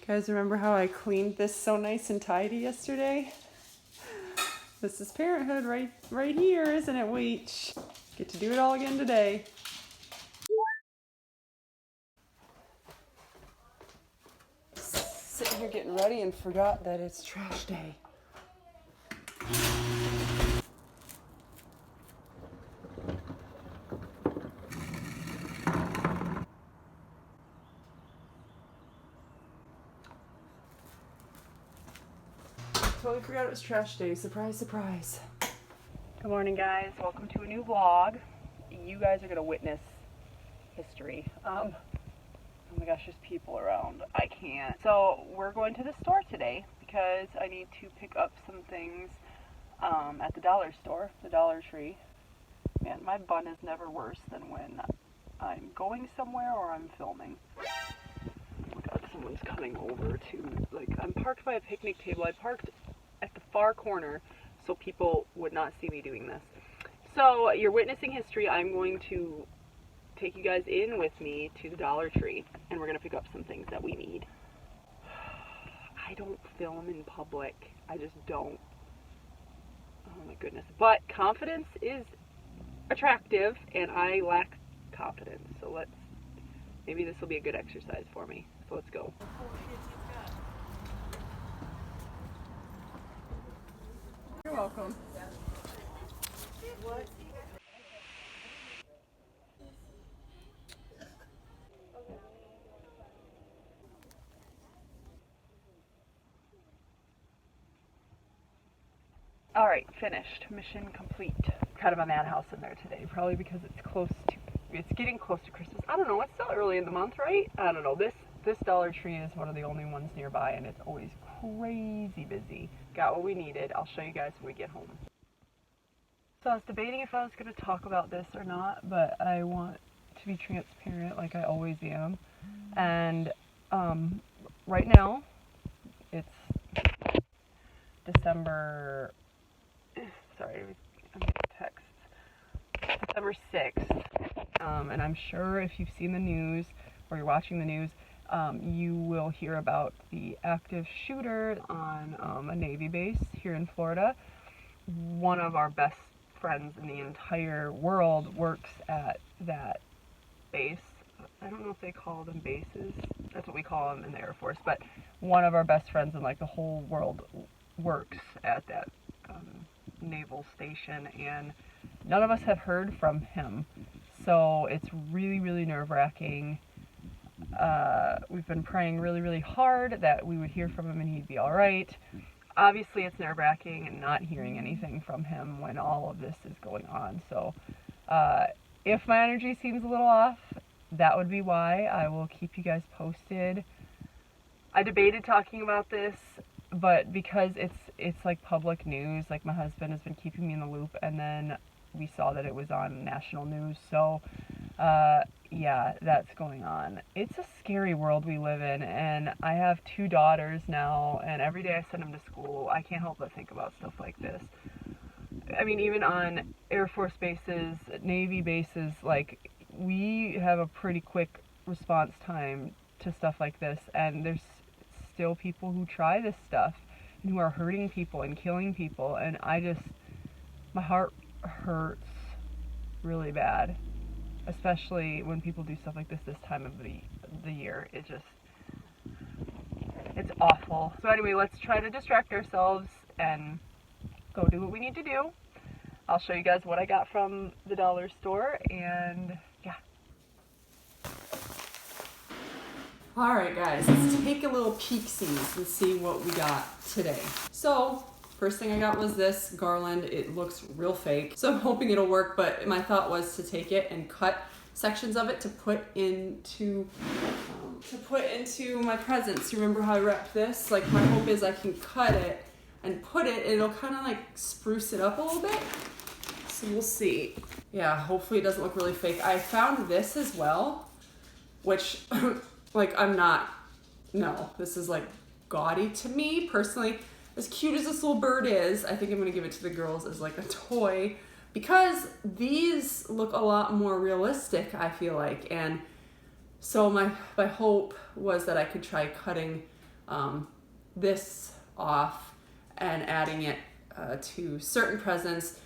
Guys, remember how I cleaned this so nice and tidy yesterday? This is parenthood right here, isn't it, Weech? Get to do it all again today. Sitting here getting ready and forgot that it's trash day. Totally forgot it was trash day. Surprise, surprise. Good morning, guys. Welcome to a new vlog. You guys are gonna witness history. Oh my gosh, there's people around. I can't. So we're going to the store today because I need to pick up some things at the dollar store, the Dollar Tree. Man, my bun is never worse than when I'm going somewhere or I'm filming. Oh my god, someone's coming over to, like, I'm parked by a picnic table. I parked at the far corner so people would not see me doing this. So you're witnessing history. I'm going to take you guys in with me to the Dollar Tree and we're going to pick up some things that we need. I don't film in public. I just don't. Oh my goodness. But confidence is attractive and I lack confidence. So maybe this will be a good exercise for me. So let's go. You're welcome. What? All right, finished. Mission complete. Kind of a madhouse in there today, probably because it's getting close to Christmas. I don't know, it's still early in the month, right? I don't know. This Dollar Tree is one of the only ones nearby and it's always crazy busy. Got what we needed. I'll show you guys when we get home. So I was debating if I was going to talk about this or not, but I want to be transparent like I always am. And right now, it's December 6th, and I'm sure if you've seen the news or you're watching the news, you will hear about the active shooter on a Navy base here in Florida. One of our best friends in the entire world works at that base. I don't know if they call them bases. That's what we call them in the Air Force, but one of our best friends in like the whole world works at that naval station, and none of us have heard from him. So it's really, really nerve-wracking. We've been praying really, really hard that we would hear from him and he'd be all right. Obviously, it's nerve-wracking and not hearing anything from him when all of this is going on. So if my energy seems a little off, that would be why. I will keep you guys posted. I debated talking about this, but because it's like public news, like my husband has been keeping me in the loop, and then we saw that it was on national news. So yeah, that's going on. It's a scary world we live in, and I have 2 daughters now, and every day I send them to school, I can't help but think about stuff like this. I mean, even on Air Force bases, Navy bases, like, we have a pretty quick response time to stuff like this, and there's still people who try this stuff and who are hurting people and killing people, and my heart hurts really bad, especially when people do stuff like this time of the year. It's awful. So anyway, let's try to distract ourselves and go do what we need to do. I'll show you guys what I got from the dollar store, and yeah. Alright guys, let's take a little peek-sees and see what we got today. So, first thing I got was this garland. It looks real fake, so I'm hoping it'll work, but my thought was to take it and cut sections of it to put into my presents. You remember how I wrapped this? Like, my hope is I can cut it and put it, it'll kind of like spruce it up a little bit. So we'll see. Yeah, hopefully it doesn't look really fake. I found this as well, which like, no, this is like gaudy to me personally. As cute as this little bird is, I think I'm gonna give it to the girls as like a toy, because these look a lot more realistic, I feel like. And so my hope was that I could try cutting this off and adding it to certain presents.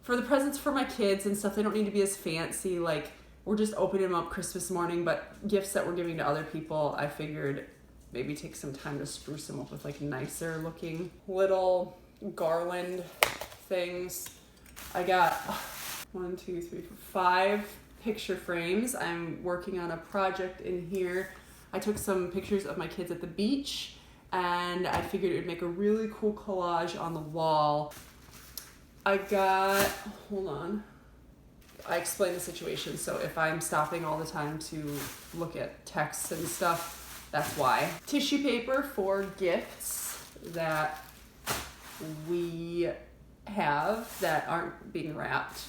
For the presents for my kids and stuff, they don't need to be as fancy. Like, we're just opening them up Christmas morning, but gifts that we're giving to other people, I figured maybe take some time to spruce them up with like nicer looking little garland things. I got 1, 2, 3, 4, 5 picture frames. I'm working on a project in here. I took some pictures of my kids at the beach, and I figured it would make a really cool collage on the wall. I explained the situation, so if I'm stopping all the time to look at texts and stuff, that's why. Tissue paper for gifts that we have that aren't being wrapped.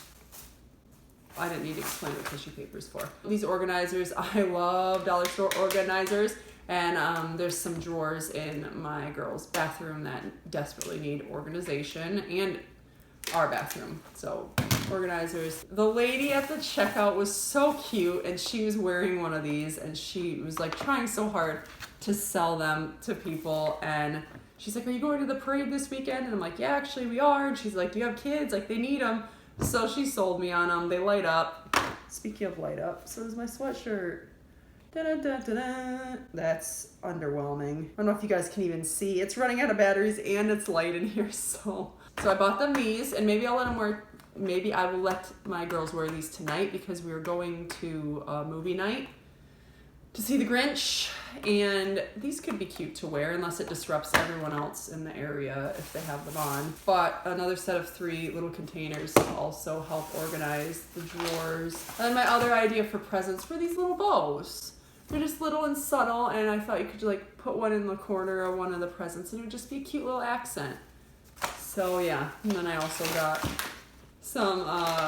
I didn't need to explain what tissue paper is for. These organizers, I love dollar store organizers, and there's some drawers in my girls' bathroom that desperately need organization, and our bathroom, so organizers. The lady at the checkout was so cute, and she was wearing one of these, and she was like trying so hard to sell them to people, and she's like, are you going to the parade this weekend? And I'm like, yeah, actually we are. And she's like, do you have kids? Like, they need them. So she sold me on them. They light up. Speaking of light up, so does my sweatshirt. Da-da-da-da-da. That's underwhelming. I don't know if you guys can even see. It's running out of batteries and it's light in here, so I bought them these, and maybe I will let my girls wear these tonight because we were going to a movie night to see The Grinch, and these could be cute to wear unless it disrupts everyone else in the area if they have them on. But another set of 3 little containers to also help organize the drawers. And my other idea for presents were these little bows. They're just little and subtle, and I thought you could like put one in the corner of one of the presents and it would just be a cute little accent. So yeah, and then I also got some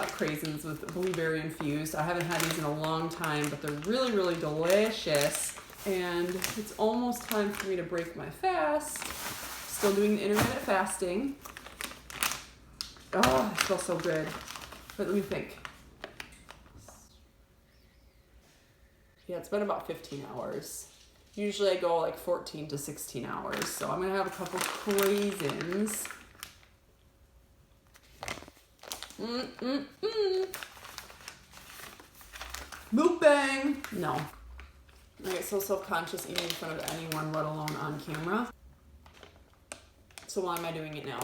craisins with blueberry infused. I haven't had these in a long time, but they're really, really delicious. And it's almost time for me to break my fast. Still doing the intermittent fasting. Oh, it smells so good. But let me think. Yeah, it's been about 15 hours. Usually I go like 14 to 16 hours. So I'm gonna have a couple craisins. Mukbang! No. I get so self-conscious eating in front of anyone, let alone on camera. So why am I doing it now?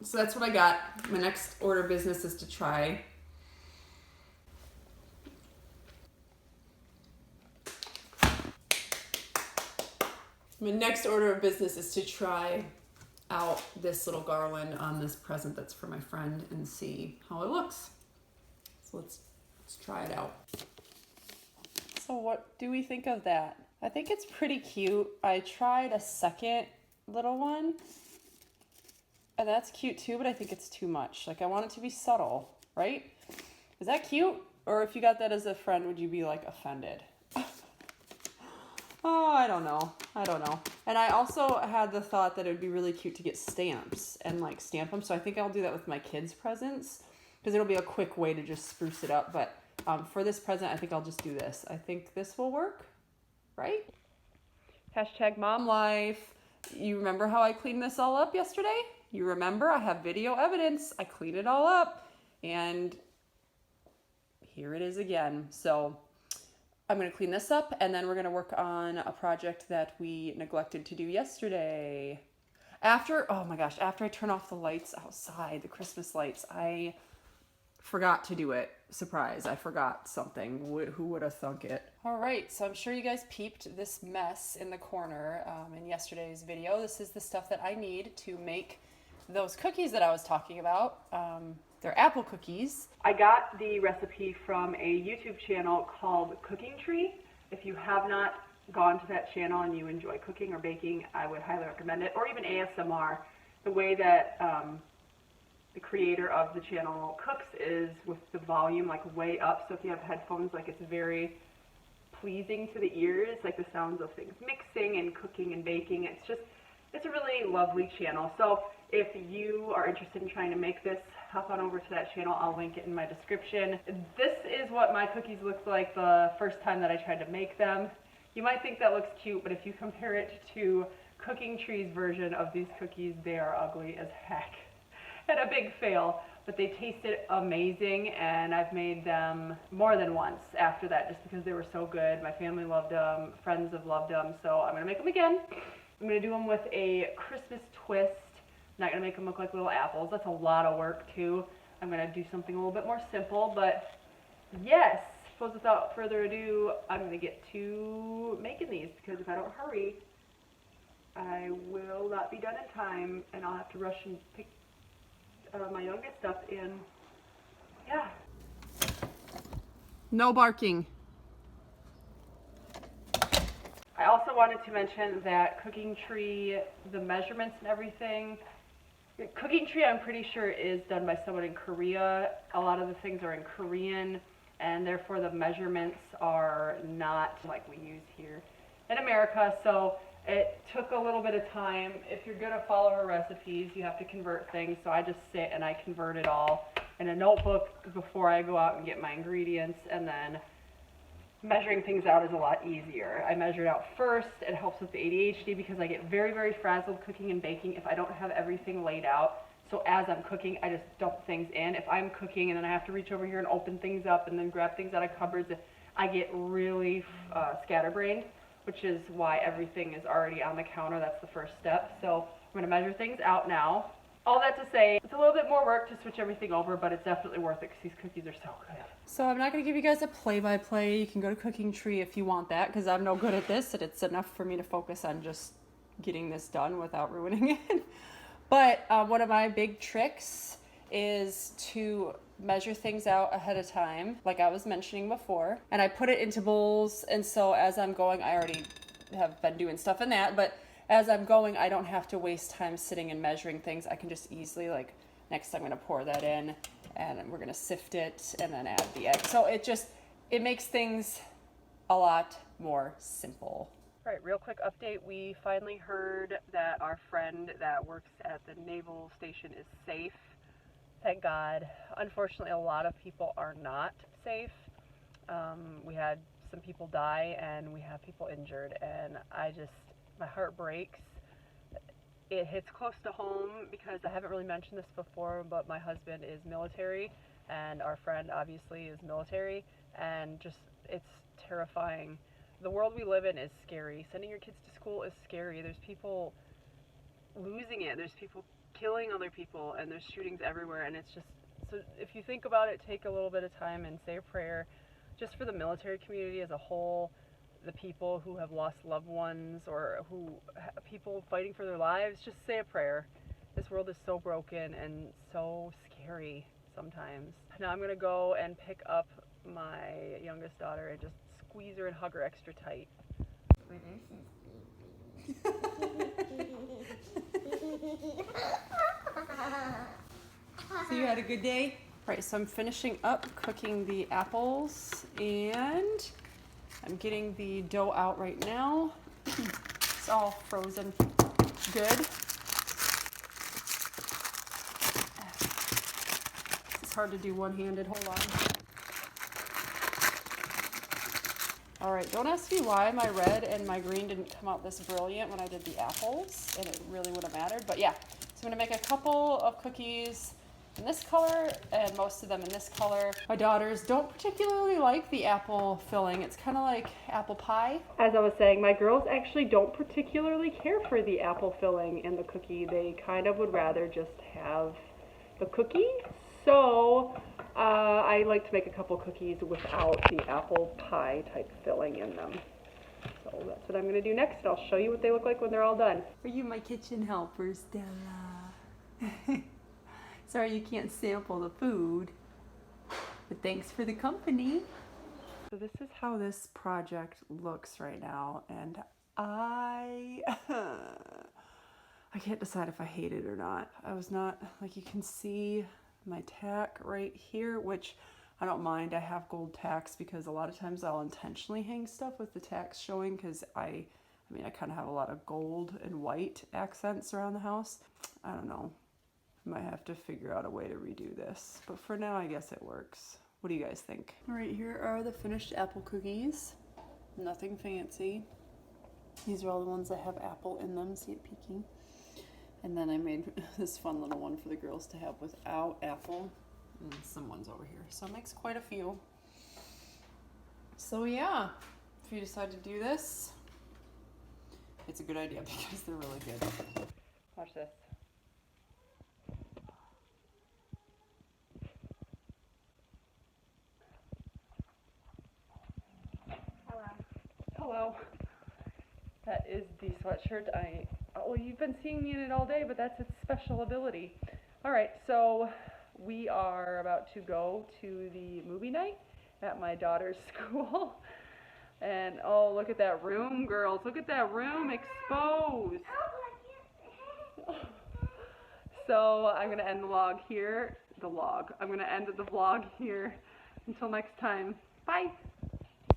So that's what I got. My next order of business is to try out this little garland on this present that's for my friend and see how it looks. So let's try it out. So what do we think of that? I think it's pretty cute. I tried a second little one, and that's cute too, but I think it's too much. Like, I want it to be subtle, right? Is that cute? Or if you got that as a friend, would you be like offended? Oh, I don't know. And I also had the thought that it would be really cute to get stamps and like stamp them. So I think I'll do that with my kids' presents because it'll be a quick way to just spruce it up. But for this present, I think I'll just do this. I think this will work, right? Hashtag mom life. You remember how I cleaned this all up yesterday? You remember? I have video evidence. I cleaned it all up and here it is again. So I'm going to clean this up, and then we're going to work on a project that we neglected to do yesterday. After I turn off the lights outside, the Christmas lights, I forgot to do it. Surprise, I forgot something. Who would have thunk it? All right, so I'm sure you guys peeped this mess in the corner in yesterday's video. This is the stuff that I need to make those cookies that I was talking about. They're apple cookies. I got the recipe from a YouTube channel called Cooking Tree. If you have not gone to that channel and you enjoy cooking or baking, I would highly recommend it, or even ASMR. The way that the creator of the channel cooks is with the volume like way up, so if you have headphones, like it's very pleasing to the ears, like the sounds of things mixing and cooking and baking. It's a really lovely channel. So if you are interested in trying to make this, hop on over to that channel. I'll link it in my description. This is what my cookies looked like the first time that I tried to make them. You might think that looks cute, but if you compare it to Cooking Tree's version of these cookies, they are ugly as heck and a big fail. But they tasted amazing, and I've made them more than once after that just because they were so good. My family loved them, friends have loved them, so I'm gonna make them again. I'm gonna do them with a Christmas twist. I'm not gonna make them look like little apples. That's a lot of work too. I'm gonna do something a little bit more simple, but yes, suppose without further ado, I'm gonna get to making these because if I don't hurry, I will not be done in time, and I'll have to rush and pick my youngest up in. Yeah. No barking. I also wanted to mention that Cooking Tree, the measurements and everything, Cooking Tree I'm pretty sure is done by someone in Korea. A lot of the things are in Korean, and therefore the measurements are not like we use here in America. So it took a little bit of time. If you're gonna follow her recipes, you have to convert things. So I just sit and I convert it all in a notebook before I go out and get my ingredients, and then measuring things out is a lot easier. I measure it out first. It helps with the ADHD because I get very, very frazzled cooking and baking if I don't have everything laid out. So as I'm cooking, I just dump things in. If I'm cooking and then I have to reach over here and open things up and then grab things out of cupboards, I get really scatterbrained, which is why everything is already on the counter. That's the first step. So I'm gonna measure things out now. All that to say, it's a little bit more work to switch everything over, but it's definitely worth it because these cookies are so good. So I'm not going to give you guys a play-by-play. You can go to Cooking Tree if you want that because I'm no good at this, and it's enough for me to focus on just getting this done without ruining it. But one of my big tricks is to measure things out ahead of time, like I was mentioning before, and I put it into bowls, and so as I'm going, I already have been doing stuff in that, but as I'm going, I don't have to waste time sitting and measuring things. I can just easily, like, next I'm going to pour that in, and we're going to sift it, and then add the egg. So it makes things a lot more simple. All right, real quick update. We finally heard that our friend that works at the naval station is safe. Thank God. Unfortunately, a lot of people are not safe. We had some people die, and we have people injured, and my heart breaks. It hits close to home because I haven't really mentioned this before, but my husband is military and our friend obviously is military, and just it's terrifying. The world we live in is scary. Sending your kids to school is scary. There's people losing it. There's people killing other people, and there's shootings everywhere, and it's just, so if you think about it, take a little bit of time and say a prayer just for the military community as a whole, the people who have lost loved ones, or people fighting for their lives. Just say a prayer. This world is so broken and so scary sometimes. Now I'm gonna go and pick up my youngest daughter and just squeeze her and hug her extra tight. So you had a good day? Right, so I'm finishing up cooking the apples, and I'm getting the dough out right now. It's all frozen good. It's hard to do one-handed, hold on. All right, don't ask me why my red and my green didn't come out this brilliant when I did the apples, and it really would have mattered, but yeah. So I'm gonna make a couple of cookies in this color and most of them in this color. My daughters don't particularly like the apple filling. It's kind of like apple pie. As I was saying, my girls actually don't particularly care for the apple filling in the cookie. They kind of would rather just have the cookie. So I like to make a couple cookies without the apple pie type filling in them. So that's what I'm going to do next. I'll show you what they look like when they're all done. Are you my kitchen helper, Stella? Sorry you can't sample the food, but thanks for the company. So this is how this project looks right now, and I can't decide if I hate it or not. I was not, like, you can see my tack right here, which I don't mind. I have gold tacks because a lot of times I'll intentionally hang stuff with the tacks showing because I kind of have a lot of gold and white accents around the house. I don't know. I might have to figure out a way to redo this, but for now I guess it works. What do you guys think? All right, here are the finished apple cookies. Nothing fancy. These are all the ones that have apple in them. See it peeking? And then I made this fun little one for the girls to have without apple. And some ones over here. So it makes quite a few. So yeah, if you decide to do this, it's a good idea because they're really good. Watch this. Hello. That is the sweatshirt. Well, you've been seeing me in it all day, but that's its special ability. All right, so we are about to go to the movie night at my daughter's school. And oh, look at that room, girls. Look at that room exposed. So I'm going to end the vlog here. I'm going to end the vlog here. Until next time. Bye.